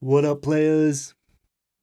What up, players?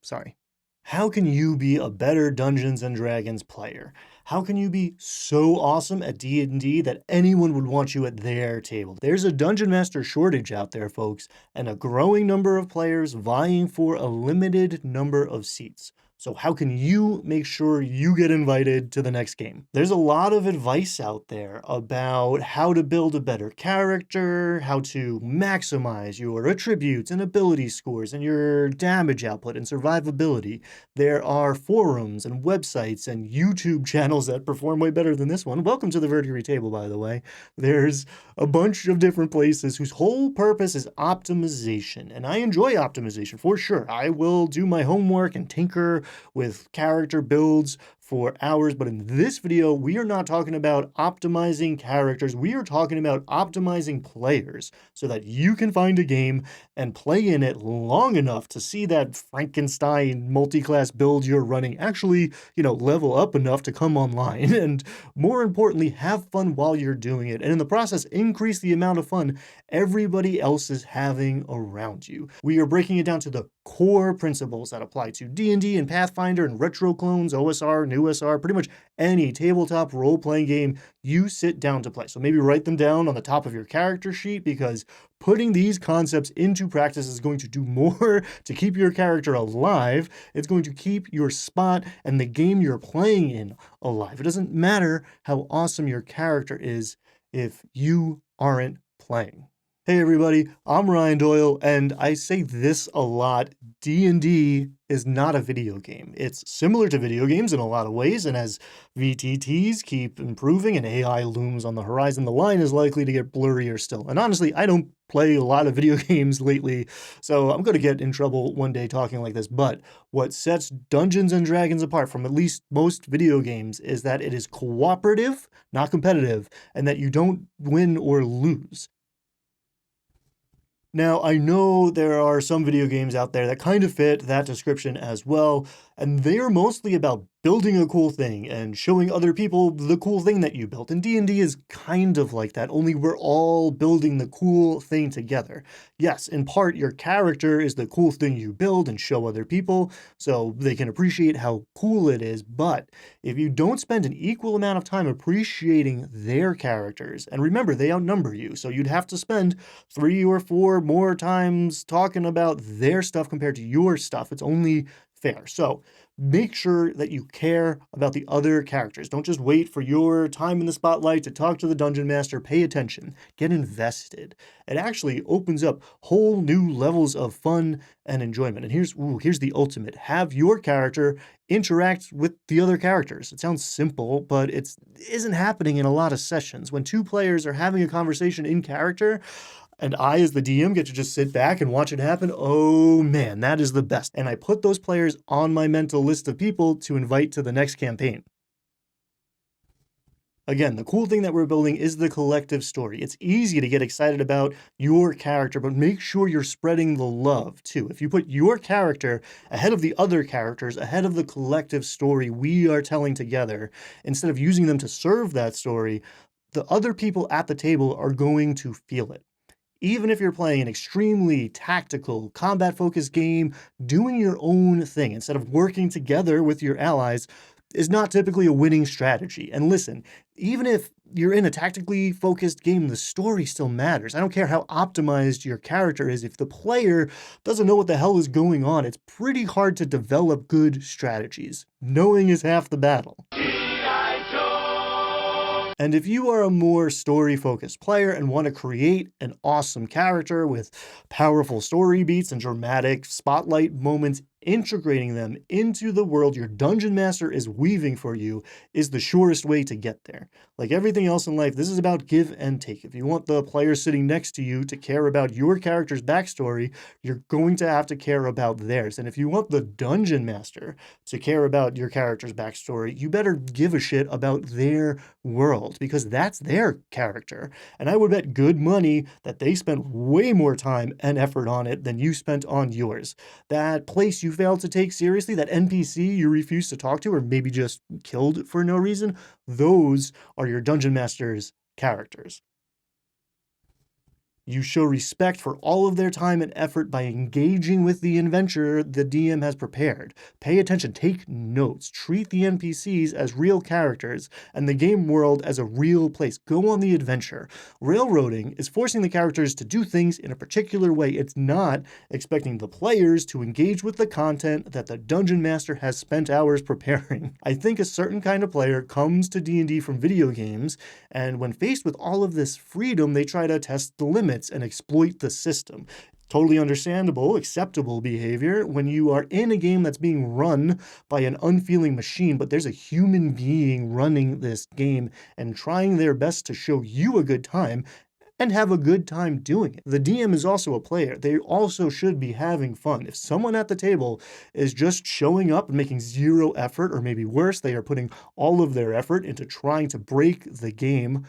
Sorry. How can you be a better Dungeons & Dragons player? How can you be so awesome at D&D that anyone would want you at their table? There's a Dungeon Master shortage out there, folks, and a growing number of players vying for a limited number of seats. So how can you make sure you get invited to the next game? There's a lot of advice out there about how to build a better character, how to maximize your attributes and ability scores and your damage output and survivability. There are forums and websites and YouTube channels that perform way better than this one. Welcome to the Verdigris table, by the way. There's a bunch of different places whose whole purpose is optimization, and I enjoy optimization for sure. I will do my homework and tinker with character builds for hours, but in this video, we are not talking about optimizing characters. We are talking about optimizing players so that you can find a game and play in it long enough to see that Frankenstein multi-class build you're running actually, level up enough to come online, and more importantly, have fun while you're doing it, and in the process, increase the amount of fun everybody else is having around you. We are breaking it down to the core principles that apply to D&D and Pathfinder and retro clones, OSR, new OSR, pretty much any tabletop role-playing game you sit down to play. So maybe write them down on the top of your character sheet, because putting these concepts into practice is going to do more to keep your character alive. It's going to keep your spot and the game you're playing in alive. It doesn't matter how awesome your character is if you aren't playing. Hey everybody, I'm Ryan Doyle, and I say this a lot: D&D is not a video game. It's similar to video games in a lot of ways, and as VTTs keep improving and AI looms on the horizon, the line is likely to get blurrier still. And honestly, I don't play a lot of video games lately, so I'm going to get in trouble one day talking like this, but what sets Dungeons & Dragons apart from at least most video games is that it is cooperative, not competitive, and that you don't win or lose. Now, I know there are some video games out there that kind of fit that description as well, and they're mostly about building a cool thing and showing other people the cool thing that you built. And D&D is kind of like that, only we're all building the cool thing together. Yes, in part, your character is the cool thing you build and show other people so they can appreciate how cool it is, but if you don't spend an equal amount of time appreciating their characters, and remember, they outnumber you, so you'd have to spend 3 or 4 more times talking about their stuff compared to your stuff. It's only fair. So make sure that you care about the other characters. Don't just wait for your time in the spotlight to talk to the dungeon master. Pay attention. Get invested. It actually opens up whole new levels of fun and enjoyment. And here's the ultimate. Have your character interact with the other characters. It sounds simple, but it isn't happening in a lot of sessions. When 2 players are having a conversation in character, and I, as the DM, get to just sit back and watch it happen, oh man, that is the best. And I put those players on my mental list of people to invite to the next campaign. Again, the cool thing that we're building is the collective story. It's easy to get excited about your character, but make sure you're spreading the love too. If you put your character ahead of the other characters, ahead of the collective story we are telling together, instead of using them to serve that story, the other people at the table are going to feel it. Even if you're playing an extremely tactical, combat-focused game, doing your own thing instead of working together with your allies is not typically a winning strategy. And listen, even if you're in a tactically focused game, the story still matters. I don't care how optimized your character is. If the player doesn't know what the hell is going on, it's pretty hard to develop good strategies. Knowing is half the battle. And if you are a more story-focused player and want to create an awesome character with powerful story beats and dramatic spotlight moments, integrating them into the world your dungeon master is weaving for you is the surest way to get there. Like everything else in life, this is about give and take. If you want the player sitting next to you to care about your character's backstory, you're going to have to care about theirs. And if you want the dungeon master to care about your character's backstory, you better give a shit about their world, because that's their character. And I would bet good money that they spent way more time and effort on it than you spent on yours. That place you failed to take seriously, that NPC you refused to talk to or maybe just killed for no reason, those are your dungeon master's characters. You show respect for all of their time and effort by engaging with the adventure the DM has prepared. Pay attention, take notes, treat the NPCs as real characters and the game world as a real place. Go on the adventure. Railroading is forcing the characters to do things in a particular way. It's not expecting the players to engage with the content that the dungeon master has spent hours preparing. I think a certain kind of player comes to D&D from video games, and when faced with all of this freedom, they try to test the limits and exploit the system. Totally understandable, acceptable behavior when you are in a game that's being run by an unfeeling machine, but there's a human being running this game and trying their best to show you a good time and have a good time doing it. The DM is also a player. They also should be having fun. If someone at the table is just showing up and making zero effort, or maybe worse, they are putting all of their effort into trying to break the game,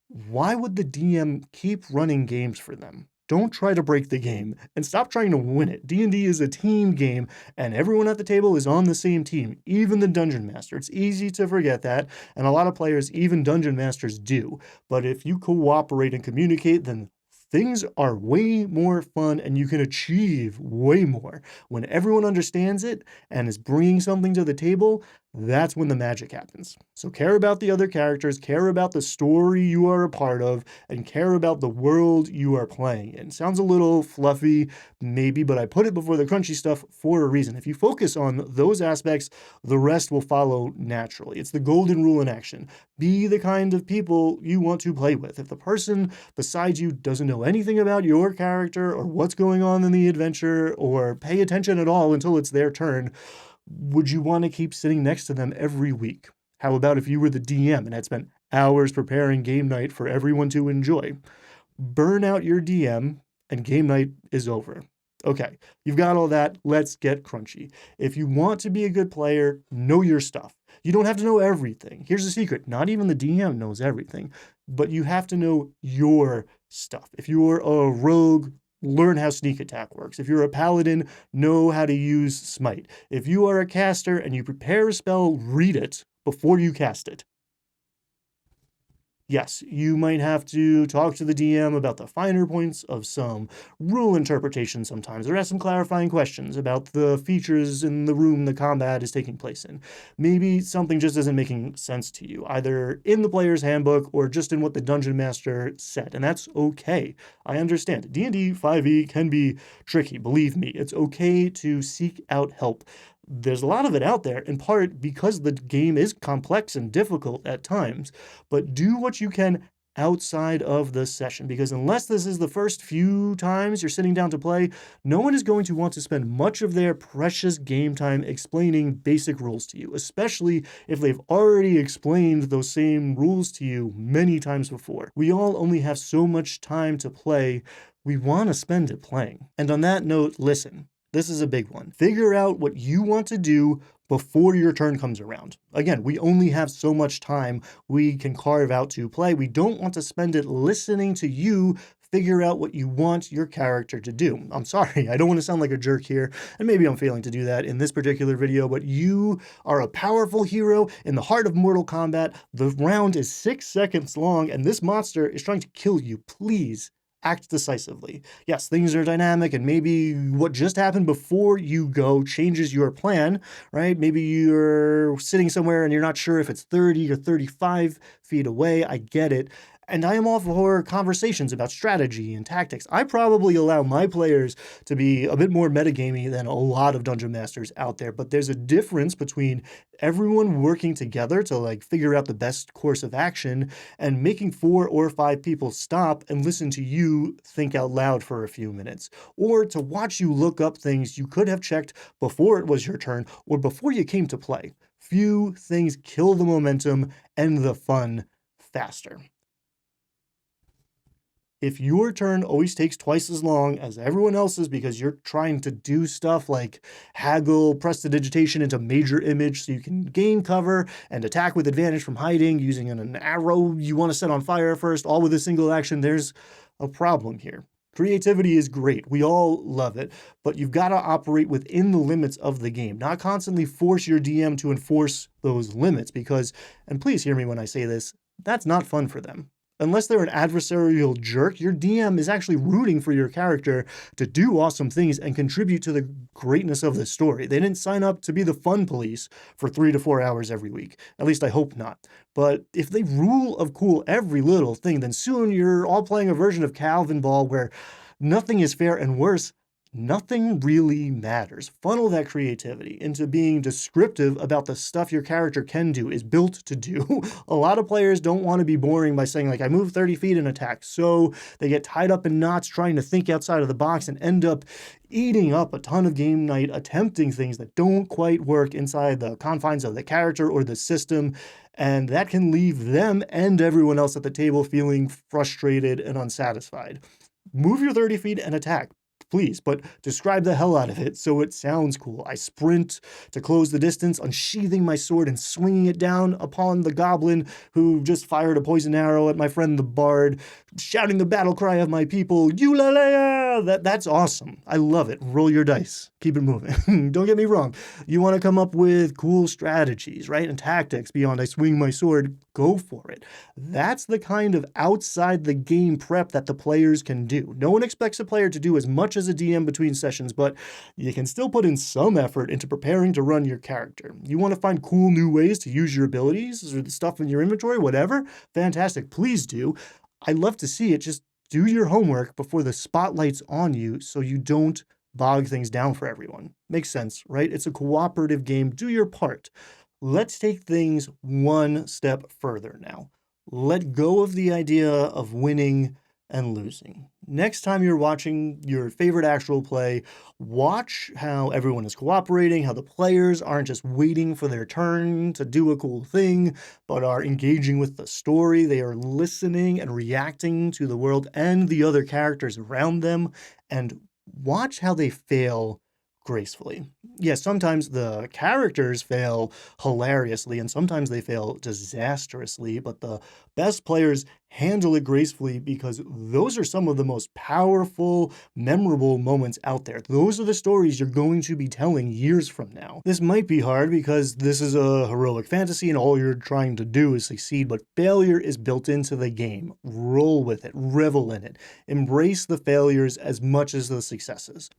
why would the DM keep running games for them? Don't try to break the game and stop trying to win it. D&D is a team game and everyone at the table is on the same team, even the dungeon master. It's easy to forget that, and a lot of players, even dungeon masters, do. But if you cooperate and communicate, then things are way more fun and you can achieve way more. When everyone understands it and is bringing something to the table, that's when the magic happens. So care about the other characters, care about the story you are a part of, and care about the world you are playing in. Sounds a little fluffy, maybe, but I put it before the crunchy stuff for a reason. If you focus on those aspects, the rest will follow naturally. It's the golden rule in action. Be the kind of people you want to play with. If the person beside you doesn't know anything about your character or what's going on in the adventure or pay attention at all until it's their turn, would you want to keep sitting next to them every week? How about if you were the DM and had spent hours preparing game night for everyone to enjoy? Burn out your DM and game night is over. Okay, you've got all that. Let's get crunchy. If you want to be a good player, know your stuff. You don't have to know everything. Here's the secret. Not even the DM knows everything, but you have to know your stuff. If you're a rogue, learn how sneak attack works. If you're a paladin, know how to use smite. If you are a caster and you prepare a spell, read it before you cast it. Yes, you might have to talk to the DM about the finer points of some rule interpretation sometimes, or ask some clarifying questions about the features in the room the combat is taking place in. Maybe something just isn't making sense to you, either in the player's handbook or just in what the dungeon master said, and that's okay. I understand. D&D 5e can be tricky, believe me. It's okay to seek out help. There's a lot of it out there, in part because the game is complex and difficult at times, but do what you can outside of the session, because unless this is the first few times you're sitting down to play, no one is going to want to spend much of their precious game time explaining basic rules to you, especially if they've already explained those same rules to you many times before. We all only have so much time to play. We want to spend it playing. And on that note, listen. This is a big one. Figure out what you want to do before your turn comes around. Again, we only have so much time we can carve out to play. We don't want to spend it listening to you figure out what you want your character to do. I'm sorry, I don't want to sound like a jerk here, and maybe I'm failing to do that in this particular video, but you are a powerful hero in the heart of Mortal Kombat. The round is 6 seconds long, and this monster is trying to kill you. Please act decisively. Yes, things are dynamic, and maybe what just happened before you go changes your plan, right? Maybe you're sitting somewhere and you're not sure if it's 30 or 35 feet away. I get it. And I am all for conversations about strategy and tactics. I probably allow my players to be a bit more metagamey than a lot of dungeon masters out there, but there's a difference between everyone working together to figure out the best course of action and making 4 or 5 people stop and listen to you think out loud for a few minutes, or to watch you look up things you could have checked before it was your turn or before you came to play. Few things kill the momentum and the fun faster. If your turn always takes twice as long as everyone else's because you're trying to do stuff like haggle prestidigitation into major image so you can gain cover and attack with advantage from hiding using an arrow you want to set on fire first, all with a single action, there's a problem here. Creativity is great. We all love it, but you've got to operate within the limits of the game, not constantly force your DM to enforce those limits because, and please hear me when I say this, that's not fun for them. Unless they're an adversarial jerk, your DM is actually rooting for your character to do awesome things and contribute to the greatness of the story. They didn't sign up to be the fun police for 3 to 4 hours every week. At least I hope not. But if they rule of cool every little thing, then soon you're all playing a version of Calvin Ball where nothing is fair, and worse, nothing really matters. Funnel that creativity into being descriptive about the stuff your character can do, is built to do. A lot of players don't want to be boring by saying, like, I move 30 feet and attack. So they get tied up in knots trying to think outside of the box and end up eating up a ton of game night attempting things that don't quite work inside the confines of the character or the system. And that can leave them and everyone else at the table feeling frustrated and unsatisfied. Move your 30 feet and attack, please, but describe the hell out of it so it sounds cool. I sprint to close the distance, unsheathing my sword and swinging it down upon the goblin who just fired a poison arrow at my friend the bard, shouting the battle cry of my people, Eulalea! That's awesome. I love it. Roll your dice. Keep it moving. Don't get me wrong. You want to come up with cool strategies, right? And tactics beyond I swing my sword, go for it. That's the kind of outside the game prep that the players can do. No one expects a player to do as much as a DM between sessions, but you can still put in some effort into preparing to run your character. You want to find cool new ways to use your abilities or the stuff in your inventory, whatever? Fantastic. Please do. I'd love to see it. Just do your homework before the spotlight's on you so you don't bog things down for everyone. Makes sense, right? It's a cooperative game. Do your part. Let's take things one step further now. Let go of the idea of winning and losing. Next time you're watching your favorite actual play, watch how everyone is cooperating, how the players aren't just waiting for their turn to do a cool thing, but are engaging with the story. They are listening and reacting to the world and the other characters around them, and watch how they fail gracefully. Yes, sometimes the characters fail hilariously and sometimes they fail disastrously, but the best players handle it gracefully because those are some of the most powerful, memorable moments out there. Those are the stories you're going to be telling years from now. This might be hard because this is a heroic fantasy and all you're trying to do is succeed, but failure is built into the game. Roll with it, revel in it, embrace the failures as much as the successes.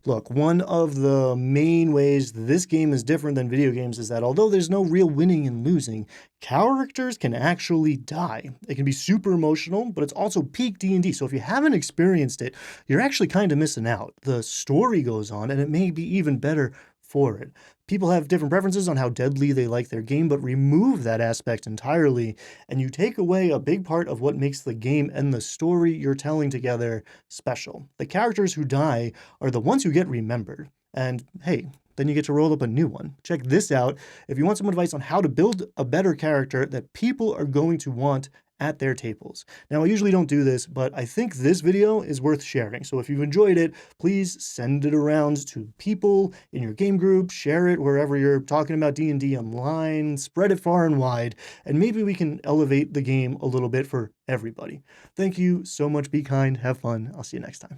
Look, one of the main ways this game is different than video games is that although there's no real winning and losing, characters can actually die. It can be super emotional, but it's also peak D&D. So if you haven't experienced it, you're actually kind of missing out. The story goes on, and it may be even better for it. People have different preferences on how deadly they like their game, but remove that aspect entirely, and you take away a big part of what makes the game and the story you're telling together special. The characters who die are the ones who get remembered. And hey, then you get to roll up a new one. Check this out if you want some advice on how to build a better character that people are going to want at their tables. Now, I usually don't do this, but I think this video is worth sharing. So if you've enjoyed it, please send it around to people in your game group, share it wherever you're talking about D&D online, spread it far and wide, and maybe we can elevate the game a little bit for everybody. Thank you so much. Be kind, have fun. I'll see you next time.